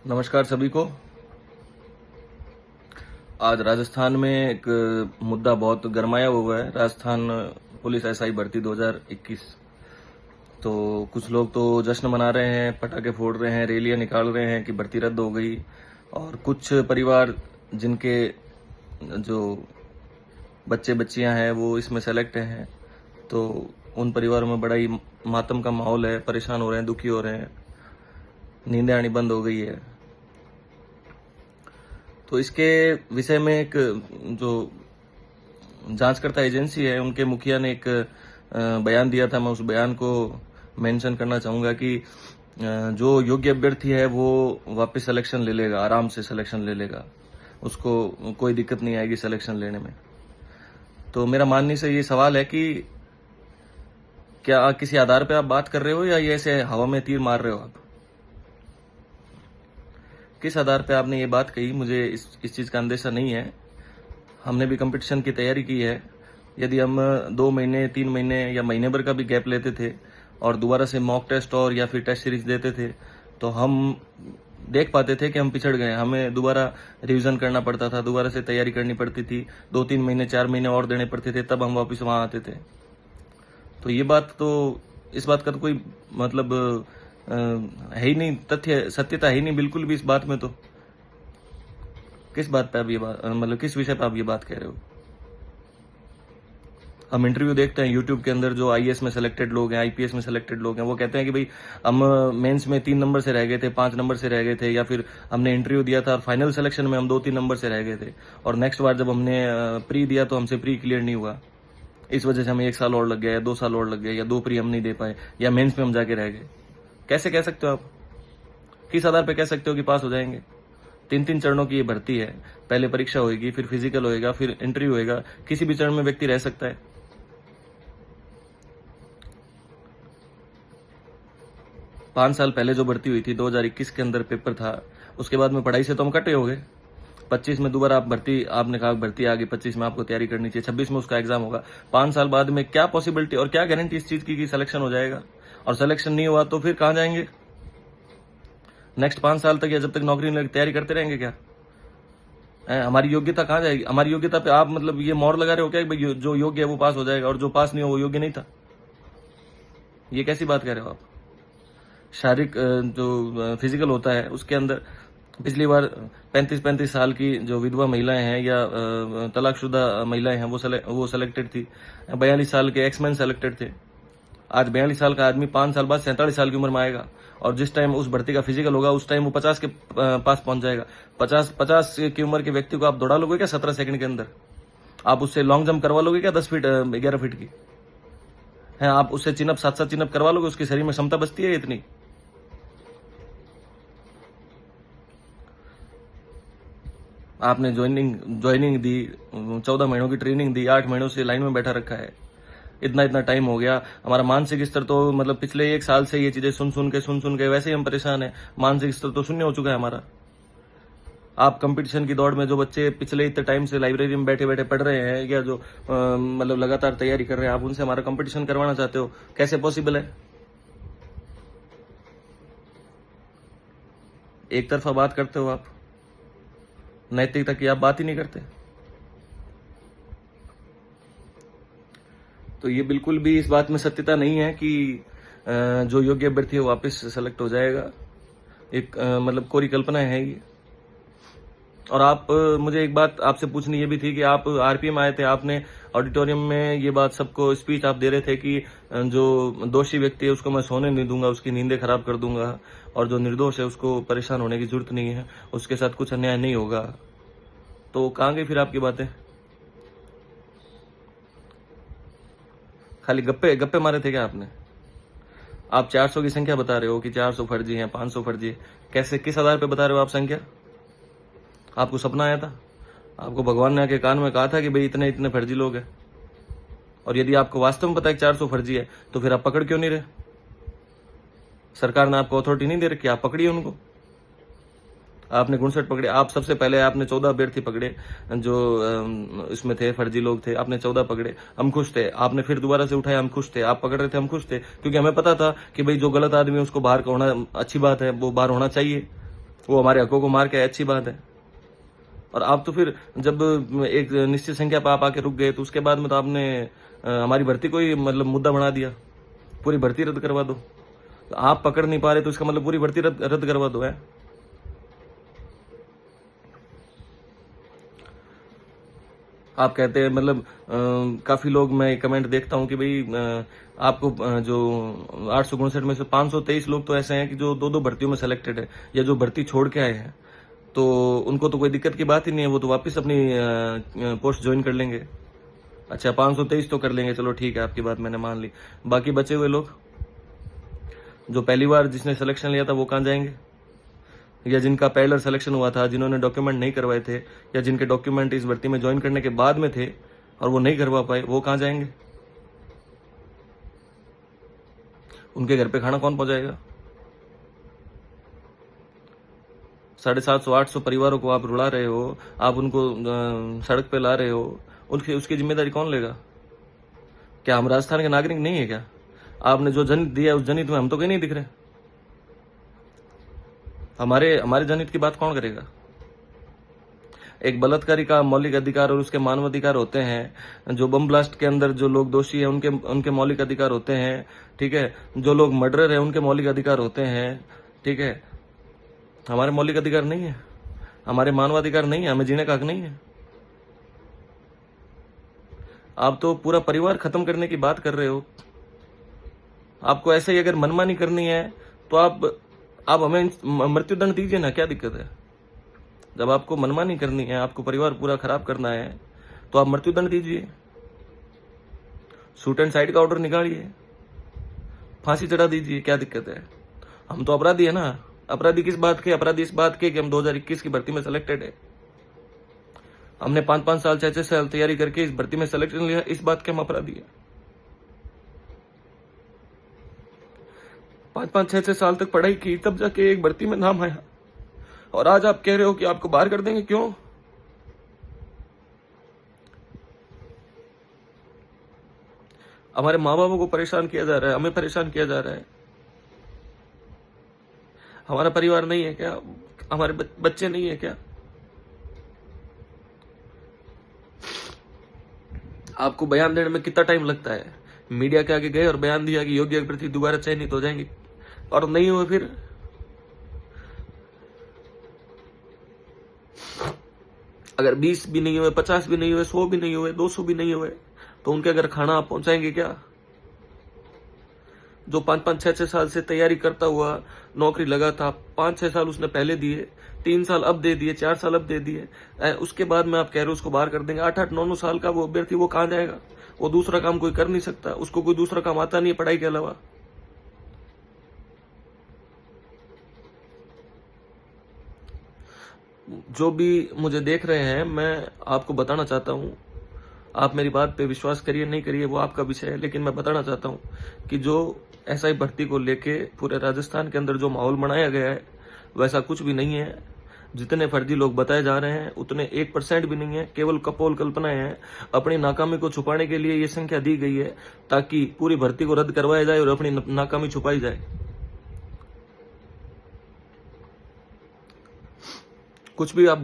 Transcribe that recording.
नमस्कार सभी को। आज राजस्थान में एक मुद्दा बहुत गरमाया हुआ है। राजस्थान पुलिस एसआई भर्ती 2021। तो कुछ लोग तो जश्न मना रहे हैं, पटाखे फोड़ रहे हैं, रैलियां निकाल रहे हैं कि भर्ती रद्द हो गई। और कुछ परिवार जिनके जो बच्चे बच्चियां हैं वो इसमें सेलेक्ट हैं, तो उन परिवारों में बड़ा ही मातम का माहौल है। परेशान हो रहे हैं, दुखी हो रहे हैं, नींदें आनी बंद हो गई है। तो इसके विषय में एक जो जांचकर्ता एजेंसी है उनके मुखिया ने एक बयान दिया था। मैं उस बयान को मेंशन करना चाहूंगा कि जो योग्य अभ्यर्थी है वो वापस सिलेक्शन ले लेगा, आराम से सिलेक्शन ले लेगा, उसको कोई दिक्कत नहीं आएगी सिलेक्शन लेने में। तो मेरा मानने से ये सवाल है कि क्या किसी आधार पे आप बात कर रहे हो या ये ऐसे हवा में तीर मार रहे हो आप? किस आधार पे आपने ये बात कही, मुझे इस चीज का अंदेशा नहीं है। हमने भी कंपटीशन की तैयारी की है। यदि हम 2 महीने 3 महीने या महीने भर का भी गैप लेते थे और दोबारा से मॉक टेस्ट और या फिर टेस्ट सीरीज देते थे तो हम देख पाते थे कि हम पिछड़ गए। हमें दोबारा रिवीजन करना पड़ता था, दोबारा से तैयारी करनी पड़ती थी, 2-3 महीने 4 महीने और देने पड़ते थे, तब हम वापस वहां आते थे। तो ये बात तो, इस बात का तो कोई मतलब है ही नहीं, तथ्य सत्यता है ही नहीं बिल्कुल भी इस बात में। तो किस बात पे आप ये बात मतलब किस विषय पे आप ये बात कह रहे हो? हम इंटरव्यू देखते हैं यूट्यूब के अंदर, जो आईएएस में सिलेक्टेड लोग हैं, आईपीएस में सिलेक्टेड लोग हैं, वो कहते हैं कि भाई हम मेंस में 3 नंबर से रह गए थे, 5 नंबर से रह गए थे, या फिर हमने इंटरव्यू दिया था और फाइनल सिलेक्शन में हम 2-3 नंबर से रह गए थे, और नेक्स्ट बार जब हमने प्री दिया तो हमसे प्री क्लियर नहीं हुआ, इस वजह से हमें 1 साल और लग गया या 2 साल और लग गया, या 2 प्री हम नहीं दे पाए, या मेंस में हम जाके रह गए। कैसे कह सकते हो आप? किस आधार पर कह सकते हो कि पास हो जाएंगे? 3-3 चरणों की ये भर्ती है। पहले परीक्षा होगी, फिर फिजिकल होएगा, फिर इंटरव्यू होएगा। किसी भी चरण में व्यक्ति रह सकता है। 5 साल पहले जो भर्ती हुई थी 2021 के अंदर पेपर था, उसके बाद में पढ़ाई से तो हम कटे हो गए। 25 में दोबारा आप भर्ती, आपने कहा भर्ती आ गई, 25 में आपको तैयारी करनी चाहिए, 26 में उसका एग्जाम होगा। 5 साल बाद में क्या पॉसिबिलिटी और क्या गारंटी इस चीज की कि सिलेक्शन हो जाएगा? और सिलेक्शन नहीं हुआ तो फिर कहां जाएंगे? नेक्स्ट 5 साल तक या जब तक नौकरी नहीं लगी तैयारी करते रहेंगे क्या? हमारी योग्यता कहां जाएगी? हमारी योग्यता पे आप मतलब ये मोहर लगा रहे हो क्या कि भाई जो योग्य है वो पास हो जाएगा और जो पास नहीं हो वो योग्य नहीं था? ये कैसी बात कह रहे हो आप? शारीरिक जो फिजिकल होता है उसके अंदर पिछली बार 35-35 साल की जो विधवा महिलाएं हैं या तलाकशुदा महिलाएं हैं वो सेलेक्टेड थी। 42 साल के एक्समैन सेलेक्टेड थे। आज 42 साल का आदमी 5 साल बाद 47 साल की उम्र में आएगा, और जिस टाइम उस भर्ती का फिजिकल होगा उस टाइम वो 50 के पास पहुंच जाएगा। 50 की उम्र के व्यक्ति को आप दौड़ा लोगे क्या 17 सेकंड के अंदर? आप उससे लॉन्ग जंप करवा लोगे क्या 10 फीट 11 फीट की? है आप उससे चिनअप 7-7 चिनअप करवा लोगे? उसके शरीर में क्षमता बचती है इतनी? आपने ज्वाइनिंग दी, 14 महीनों की ट्रेनिंग दी, 8 महीनों से लाइन में बैठा रखा है। इतना टाइम हो गया। हमारा मानसिक स्तर तो मतलब पिछले 1 साल से ये चीजें सुन सुन के वैसे ही हम परेशान है। मानसिक स्तर तो शून्य हो चुका है हमारा। आप कंपटीशन की दौड़ में जो बच्चे पिछले इतने टाइम से लाइब्रेरी में बैठे बैठे पढ़ रहे हैं या जो मतलब लगातार तैयारी कर रहे हैं, आप उनसे हमारा कंपटीशन करवाना चाहते हो? कैसे पॉसिबल है? एक तरफा बात करते हो आप, नैतिकता की आप बात ही नहीं करते। तो ये बिल्कुल भी इस बात में सत्यता नहीं है कि जो योग्य अभ्यर्थी है वापस सेलेक्ट हो जाएगा। एक मतलब कोरी कल्पना है ये। और आप मुझे एक बात आपसे पूछनी ये भी थी कि आप आरपीएम आए थे, आपने ऑडिटोरियम में ये बात सबको स्पीच आप दे रहे थे कि जो दोषी व्यक्ति है उसको मैं सोने नहीं दूंगा, उसकी नींदें खराब कर दूंगा, और जो निर्दोष है उसको परेशान होने की जरूरत नहीं है, उसके साथ कुछ अन्याय नहीं होगा। तो कहाँ गई फिर आपकी बातें? खाली गप्पे गप्पे मारे थे क्या आपने? आप 400 की संख्या बता रहे हो कि 400 फर्जी हैं, 500 फर्जी है। कैसे, किस आधार पे बता रहे हो आप संख्या? आपको सपना आया था? आपको भगवान ने आके कान में कहा था कि भाई इतने इतने फर्जी लोग हैं? और यदि आपको वास्तव में पता है कि 400 फर्जी है तो फिर आप पकड़ क्यों नहीं रहे? सरकार ने आपको अथॉरिटी नहीं दे रखी, आप पकड़िए उनको। आपने 59 पकड़े। आप सबसे पहले आपने 14 अभ्यर्थी पकड़े जो इसमें थे, फर्जी लोग थे, आपने 14 पकड़े, हम खुश थे। आपने फिर दोबारा से उठाए, हम खुश थे। आप पकड़ रहे थे, हम खुश थे, क्योंकि हमें पता था कि भाई जो गलत आदमी है उसको बाहर होना अच्छी बात है, वो बाहर होना चाहिए। वो हमारे हकों को मार के अच्छी बात है। और आप तो फिर जब एक निश्चित संख्या पर आप आके रुक गए तो उसके बाद में तो आपने हमारी भर्ती को ही मतलब मुद्दा बना दिया, पूरी भर्ती रद्द करवा दो। तो आप पकड़ नहीं पा रहे तो इसका मतलब पूरी भर्ती रद्द करवा दो है। आप कहते हैं मतलब काफी लोग, मैं कमेंट देखता हूं कि भाई आपको जो 859 में से 523 लोग तो ऐसे हैं कि जो दो दो भर्तियों में सेलेक्टेड है या जो भर्ती छोड़ के आए हैं, तो उनको तो कोई दिक्कत की बात ही नहीं है, वो तो वापस अपनी पोस्ट ज्वाइन कर लेंगे। अच्छा 523 तो कर लेंगे, चलो ठीक है, आपकी बात मैंने मान ली। बाकी बचे हुए लोग जो पहली बार जिसने सिलेक्शन लिया था वो कहाँ जाएंगे, या जिनका पहला सिलेक्शन हुआ था, जिन्होंने डॉक्यूमेंट नहीं करवाए थे या जिनके डॉक्यूमेंट इस भर्ती में ज्वाइन करने के बाद में थे और वो नहीं करवा पाए, वो कहाँ जाएंगे? उनके घर पे खाना कौन पहुंचाएगा? 750-800 परिवारों को आप रुला रहे हो, आप उनको सड़क पे ला रहे हो, उसकी जिम्मेदारी कौन लेगा? क्या हम राजस्थान के नागरिक नहीं है क्या? आपने जो जनहित दिया उस जनहित में हम तो कहीं नहीं दिख रहे। हमारे हमारे जनहित की बात कौन करेगा? एक बलात्कारी का मौलिक अधिकार और उसके मानवाधिकार होते हैं, जो बम ब्लास्ट के अंदर जो लोग दोषी हैं उनके उनके मौलिक अधिकार होते हैं, ठीक है, जो लोग मर्डरर हैं उनके मौलिक अधिकार होते हैं, ठीक है। हमारे मौलिक अधिकार नहीं है, हमारे मानवाधिकार नहीं है, हमें जीने का हक नहीं है। आप तो पूरा परिवार खत्म करने की बात कर रहे हो। आपको ऐसे ही अगर मनमानी करनी है तो आप हमें मृत्युदंड दीजिए ना, क्या दिक्कत है? जब आपको मनमानी करनी है, आपको परिवार पूरा खराब करना है, तो आप मृत्युदंड दीजिए, शूट एंड साइड का ऑर्डर निकालिए, फांसी चढ़ा दीजिए, क्या दिक्कत है? हम तो अपराधी है ना। अपराधी किस बात के? अपराधी इस बात के कि हम 2021 की भर्ती में सिलेक्टेड है। हमने 5-5 साल 6-6 साल तैयारी करके इस भर्ती में सिलेक्शन लिया, इस बात के हम अपराधी है। 5-5 6-6 साल तक पढ़ाई की, तब जाके एक भर्ती में नाम आया, और आज आप कह रहे हो कि आपको बाहर कर देंगे। क्यों? हमारे माँ बापों को परेशान किया जा रहा है, हमें परेशान किया जा रहा है। हमारा परिवार नहीं है क्या? हमारे बच्चे नहीं है क्या? आपको बयान देने में कितना टाइम लगता है? मीडिया के आगे गए और बयान दिया कि योग्य अभ्यर्थी दोबारा चयनित हो जाएंगे, और नहीं हुए फिर? अगर 20 भी नहीं हुए, 50 भी नहीं हुए, 100 भी नहीं हुए, 200 भी नहीं हुए, तो उनके घर खाना आप पहुंचाएंगे क्या? जो 5-5 6-6 साल से तैयारी करता हुआ नौकरी लगा था, 5-6 साल उसने पहले दिए, 3 साल अब दे दिए, 4 साल अब दे दिए, उसके बाद में आप कह रहे हो उसको बाहर कर देंगे। 8-8 9-9 साल का वो अभ्यर्थी, वो कहाँ जाएगा? वो दूसरा काम कोई कर नहीं सकता, उसको कोई दूसरा काम आता नहीं है पढ़ाई के अलावा। जो भी मुझे देख रहे हैं, मैं आपको बताना चाहता हूँ, आप मेरी बात पे विश्वास करिए नहीं करिए वो आपका विषय है, लेकिन मैं बताना चाहता हूँ कि जो एसआई भर्ती को लेके पूरे राजस्थान के अंदर जो माहौल बनाया गया है, वैसा कुछ भी नहीं है। जितने फर्जी लोग बताए जा रहे हैं उतने 1% भी नहीं है, केवल कपोल कल्पनाएं हैं। अपनी नाकामी को छुपाने के लिए ये संख्या दी गई है, ताकि पूरी भर्ती को रद्द करवाया जाए और अपनी नाकामी छुपाई जाए। कुछ भी आप